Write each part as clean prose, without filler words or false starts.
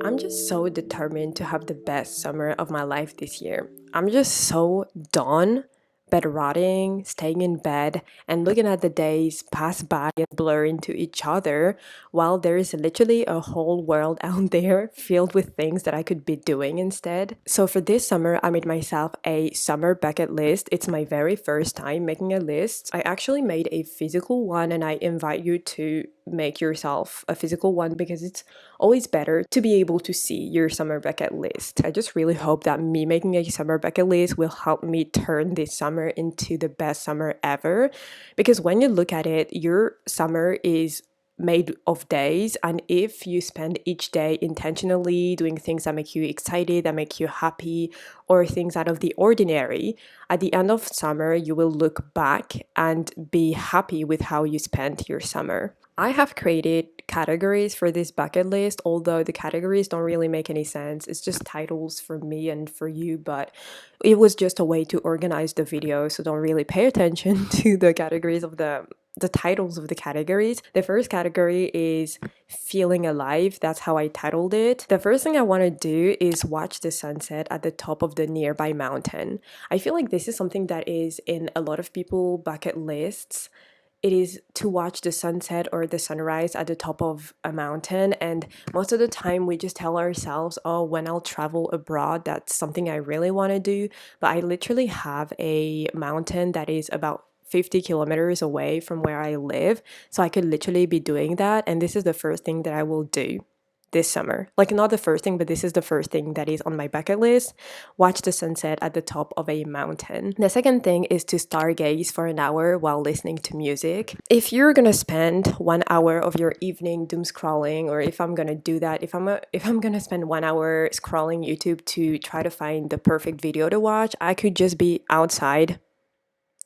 I'm just so determined to have the best summer of my life this year. I'm just so done bed rotting, staying in bed, and looking at the days pass by and blur into each other while there is literally a whole world out there filled with things that I could be doing instead. So for this summer, I made myself a summer bucket list. It's my very first time making a list. I actually made a physical one and I invite you to make yourself a physical one because it's always better to be able to see your summer bucket list. I just really hope that me making a summer bucket list will help me turn this summer into the best summer ever. Because when you look at it, your summer is made of days, and if you spend each day intentionally doing things that make you excited, that make you happy, or things out of the ordinary, at the end of summer you will look back and be happy with how you spent your summer. I have created categories for this bucket list, although the categories don't really make any sense. It's just titles for me and for you, but it was just a way to organize the video, so don't really pay attention to the categories of the titles of the categories. The first category is feeling alive. That's how I titled it. The first thing I want to do is watch the sunset at the top of the nearby mountain. I feel like this is something that is in a lot of people bucket lists. It is to watch the sunset or the sunrise at the top of a mountain. And most of the time we just tell ourselves, oh, when I'll travel abroad, that's something I really want to do. But I literally have a mountain that is about 50 kilometers away from where I live. So I could literally be doing that. And this is the first thing that I will do this summer. Like, not the first thing, but this is the first thing that is on my bucket list. Watch the sunset at the top of a mountain. The second thing is to stargaze for an hour while listening to music. If you're gonna spend 1 hour of your evening doom scrolling, or if I'm gonna do that, if I'm gonna spend 1 hour scrolling YouTube to try to find the perfect video to watch, I could just be outside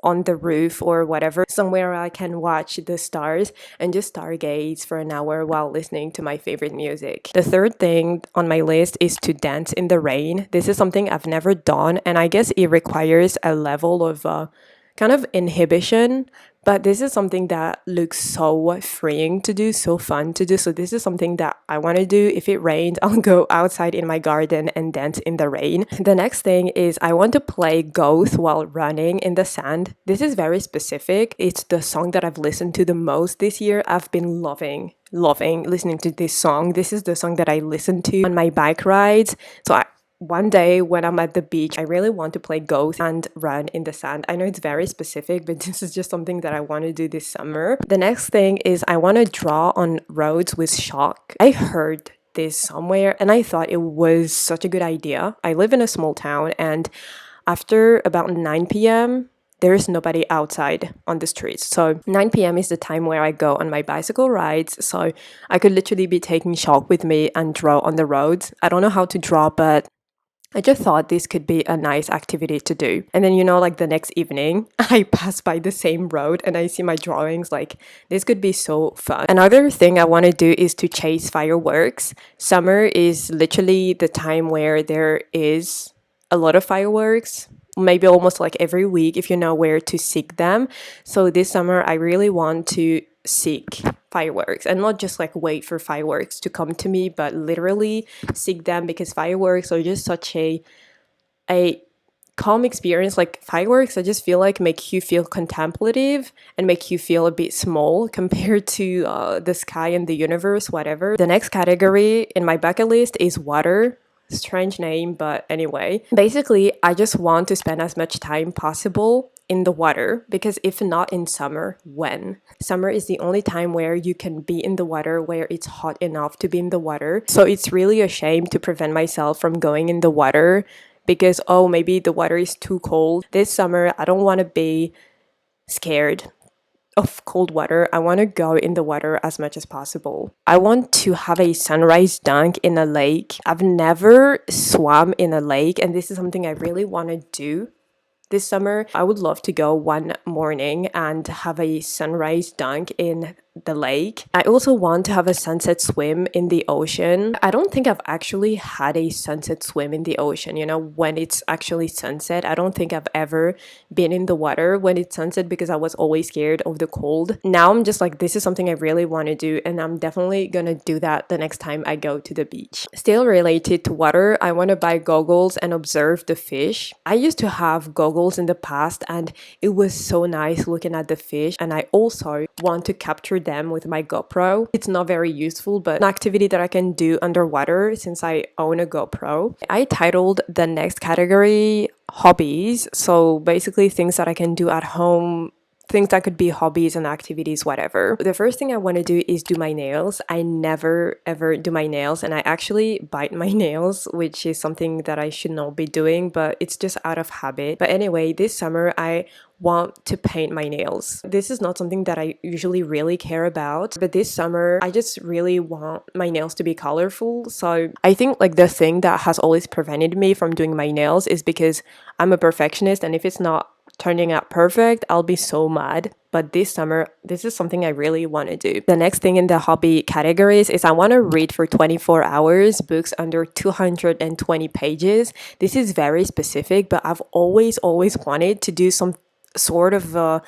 on the roof or whatever, somewhere I can watch the stars and just stargaze for an hour while listening to my favorite music. The third thing on my list is to dance in the rain. This is something I've never done, and I guess it requires a level of kind of inhibition, but this is something that looks so freeing to do, so fun to do. So this is something that I want to do. If it rains, I'll go outside in my garden and dance in the rain. The next thing is I want to play Ghost while running in the sand. This is very specific. It's the song that I've listened to the most this year. I've been loving listening to this song. This is the song that I listen to on my bike rides. One day when I'm at the beach, I really want to play Ghost and run in the sand. I know it's very specific, but this is just something that I want to do this summer. The next thing is I want to draw on roads with chalk. I heard this somewhere and I thought it was such a good idea. I live in a small town, and after about 9 p.m., there is nobody outside on the streets. So 9 p.m. is the time where I go on my bicycle rides. So I could literally be taking chalk with me and draw on the roads. I don't know how to draw, but I just thought this could be a nice activity to do. And then, like the next evening, I pass by the same road and I see my drawings. Like, this could be so fun. Another thing I want to do is to chase fireworks. Summer is literally the time where there is a lot of fireworks, maybe almost like every week if you know where to seek them. So this summer, I really want to seek fireworks and not just like wait for fireworks to come to me, but literally seek them, because fireworks are just such a calm experience. Like, fireworks, I just feel like make you feel contemplative and make you feel a bit small compared to the sky and the universe, whatever. The next category in my bucket list is water. Strange name, but anyway, basically I just want to spend as much time possible in the water, because if not in summer, when? Summer is the only time where you can be in the water, where it's hot enough to be in the water. So it's really a shame to prevent myself from going in the water because, oh, maybe the water is too cold. This summer, I don't want to be scared of cold water. I want to go in the water as much as possible. I want to have a sunrise dunk in a lake. I've never swam in a lake, and this is something I really want to do this summer. I would love to go one morning and have a sunrise dunk in the lake. I also want to have a sunset swim in the ocean. I don't think I've actually had a sunset swim in the ocean, you know, when it's actually sunset. I don't think I've ever been in the water when it's sunset because I was always scared of the cold. Now I'm just like, this is something I really want to do, and I'm definitely gonna do that the next time I go to the beach. Still related to water, I want to buy goggles and observe the fish. I used to have goggles in the past and it was so nice looking at the fish, and I also want to capture them with my GoPro. It's not very useful, but an activity that I can do underwater since I own a GoPro. I titled the next category hobbies. So basically things that I can do at home, things that could be hobbies and activities, whatever. The first thing I want to do is do my nails. I never ever do my nails, and I actually bite my nails, which is something that I should not be doing, but it's just out of habit. But anyway, this summer I want to paint my nails. This is not something that I usually really care about, but this summer I just really want my nails to be colorful. So I think like the thing that has always prevented me from doing my nails is because I'm a perfectionist, and if it's not turning out perfect, I'll be so mad. But this summer, this is something I really want to do. The next thing in the hobby categories is I want to read for 24 hours, books under 220 pages. This is very specific, but I've always wanted to do some sort of a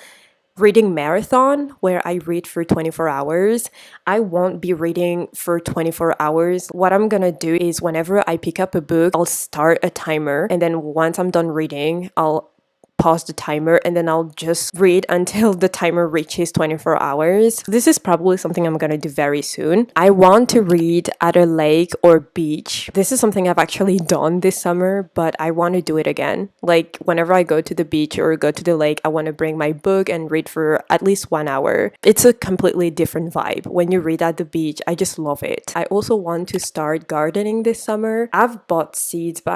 reading marathon where I read for 24 hours. I won't be reading for 24 hours. What I'm gonna do is whenever I pick up a book, I'll start a timer, and then once I'm done reading, I'll pause the timer, and then I'll just read until the timer reaches 24 hours. This is probably something I'm gonna do very soon. I want to read at a lake or beach. This is something I've actually done this summer, but I want to do it again. Like whenever I go to the beach or go to the lake, I want to bring my book and read for at least 1 hour. It's a completely different vibe. When you read at the beach, I just love it. I also want to start gardening this summer. I've bought seeds, but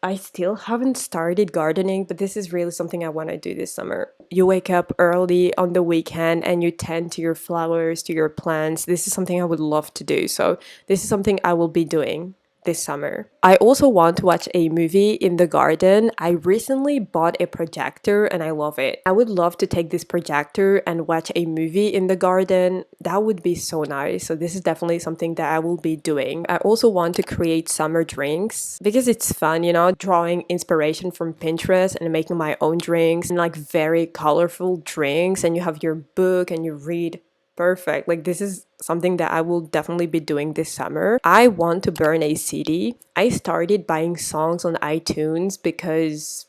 I still haven't started gardening, but this is really something I want to do this summer. You wake up early on the weekend and you tend to your flowers, to your plants. This is something I would love to do. So this is something I will be doing this summer. I also want to watch a movie in the garden. I recently bought a projector and I love it. I would love to take this projector and watch a movie in the garden. That would be so nice. So this is definitely something that I will be doing. I also want to create summer drinks because it's fun, you know, drawing inspiration from Pinterest and making my own drinks and like very colorful drinks, and you have your book and you read. Perfect. Like this is something that I will definitely be doing this summer. I want to burn a CD. I started buying songs on iTunes because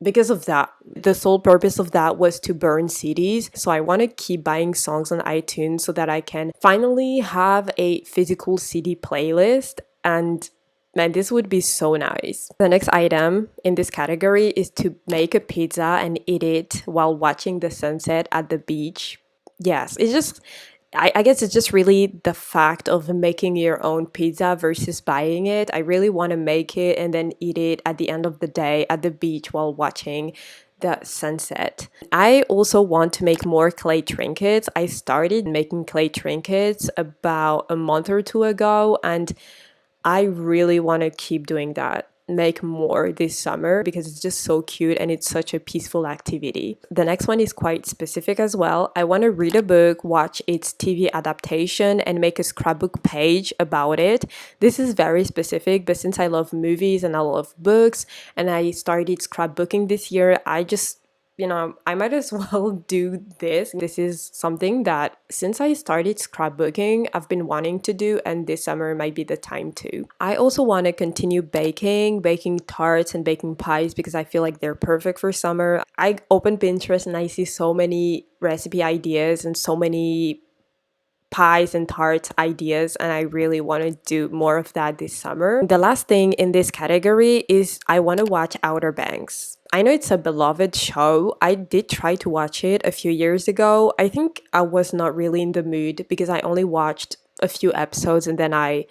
of that. The sole purpose of that was to burn CDs. So I want to keep buying songs on iTunes so that I can finally have a physical CD playlist, and man, this would be so nice. The next item in this category is to make a pizza and eat it while watching the sunset at the beach. Yes, it's just, I guess it's just really the fact of making your own pizza versus buying it. I really want to make it and then eat it at the end of the day at the beach while watching the sunset. I also want to make more clay trinkets. I started making clay trinkets about a month or two ago, and I really want to keep doing that. Make more this summer because it's just so cute and it's such a peaceful activity. The next one is quite specific as well. I want to read a book, watch its TV adaptation, and make a scrapbook page about it. This is very specific, but since I love movies and I love books and I started scrapbooking this year, I just, you know, I might as well do this. This is something that since I started scrapbooking, I've been wanting to do, and this summer might be the time to. I also want to continue baking tarts and baking pies because I feel like they're perfect for summer. I open Pinterest and I see so many recipe ideas and so many pies and tarts ideas, and I really want to do more of that this summer. The last thing in this category is I want to watch Outer Banks. I know it's a beloved show. I did try to watch it a few years ago. I think I was not really in the mood because I only watched a few episodes and then I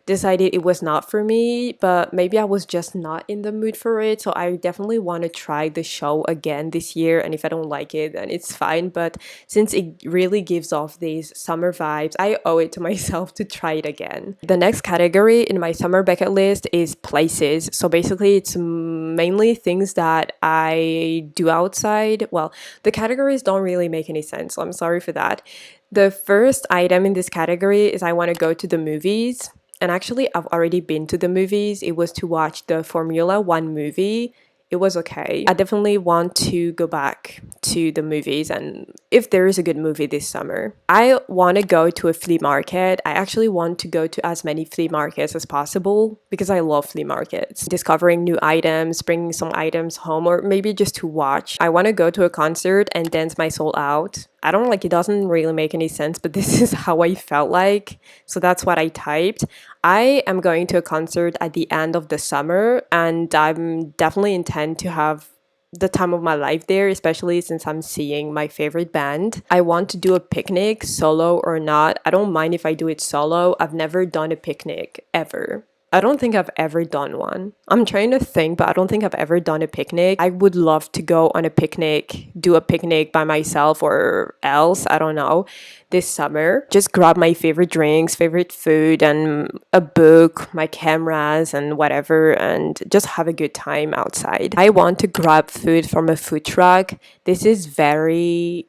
decided it was not for me, but maybe I was just not in the mood for it. So I definitely want to try the show again this year, and if I don't like it, then it's fine. But since it really gives off these summer vibes, I owe it to myself to try it again. The next category in my summer bucket list is places. So basically, it's mainly things that I do outside. Well, the categories don't really make any sense, so I'm sorry for that. The first item in this category is I want to go to the movies. And actually, I've already been to the movies. It was to watch the Formula One movie. It was okay. I definitely want to go back to the movies, and if there is a good movie this summer. I want to go to a flea market. I actually want to go to as many flea markets as possible because I love flea markets. Discovering new items, bringing some items home, or maybe just to watch. I want to go to a concert and dance my soul out. I don't like, it doesn't really make any sense, but this is how I felt like. So that's what I typed. I am going to a concert at the end of the summer, and I'm definitely intend to have the time of my life there, especially since I'm seeing my favorite band. I want to do a picnic, solo or not. I don't mind if I do it solo. I've never done a picnic ever. I don't think I've ever done one. I'm trying to think, but I don't think I've ever done a picnic. I would love to go on a picnic, do a picnic by myself or else, I don't know, this summer. Just grab my favorite drinks, favorite food, and a book, my cameras, and whatever, and just have a good time outside. I want to grab food from a food truck. This is very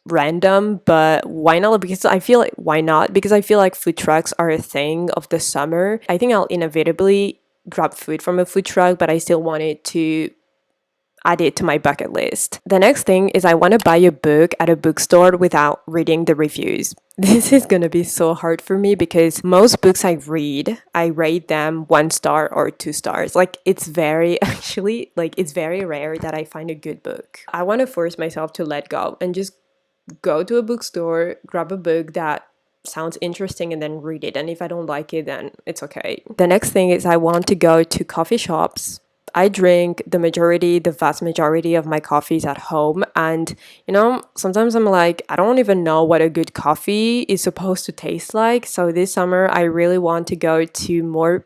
random, but why not? Because I feel like, why not? Because I feel like food trucks are a thing of the summer. I think I'll inevitably grab food from a food truck, but I still wanted to add it to my bucket list. The next thing is I want to buy a book at a bookstore without reading the reviews. This is gonna be so hard for me because most books I read, I rate them 1 star or 2 stars. Like, it's very actually, like, it's very rare that I find a good book. I want to force myself to let go and just go to a bookstore, grab a book that sounds interesting, and then read it. And if I don't like it, then it's okay. The next thing is I want to go to coffee shops. I drink the vast majority of my coffees at home. And, sometimes I'm like, I don't even know what a good coffee is supposed to taste like. So this summer, I really want to go to more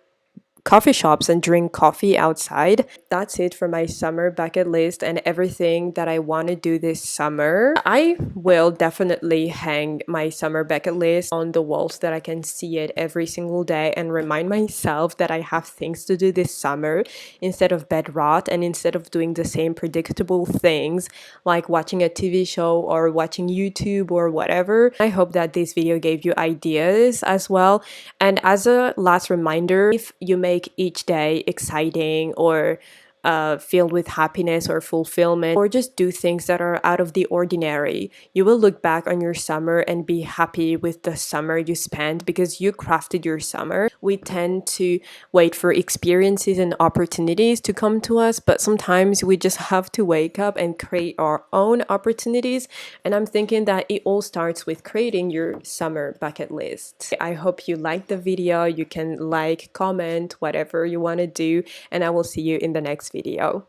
coffee shops and drink coffee outside. That's it for my summer bucket list and everything that I want to do this summer. I will definitely hang my summer bucket list on the walls that I can see it every single day and remind myself that I have things to do this summer instead of bed rot and instead of doing the same predictable things like watching a TV show or watching YouTube or whatever. I hope that this video gave you ideas as well. And as a last reminder, if you make each day exciting or filled with happiness or fulfillment, or just do things that are out of the ordinary, you will look back on your summer and be happy with the summer you spent because you crafted your summer. We tend to wait for experiences and opportunities to come to us, but sometimes we just have to wake up and create our own opportunities. And I'm thinking that it all starts with creating your summer bucket list. I hope you liked the video. You can like, comment, whatever you want to do, and I will see you in the next video.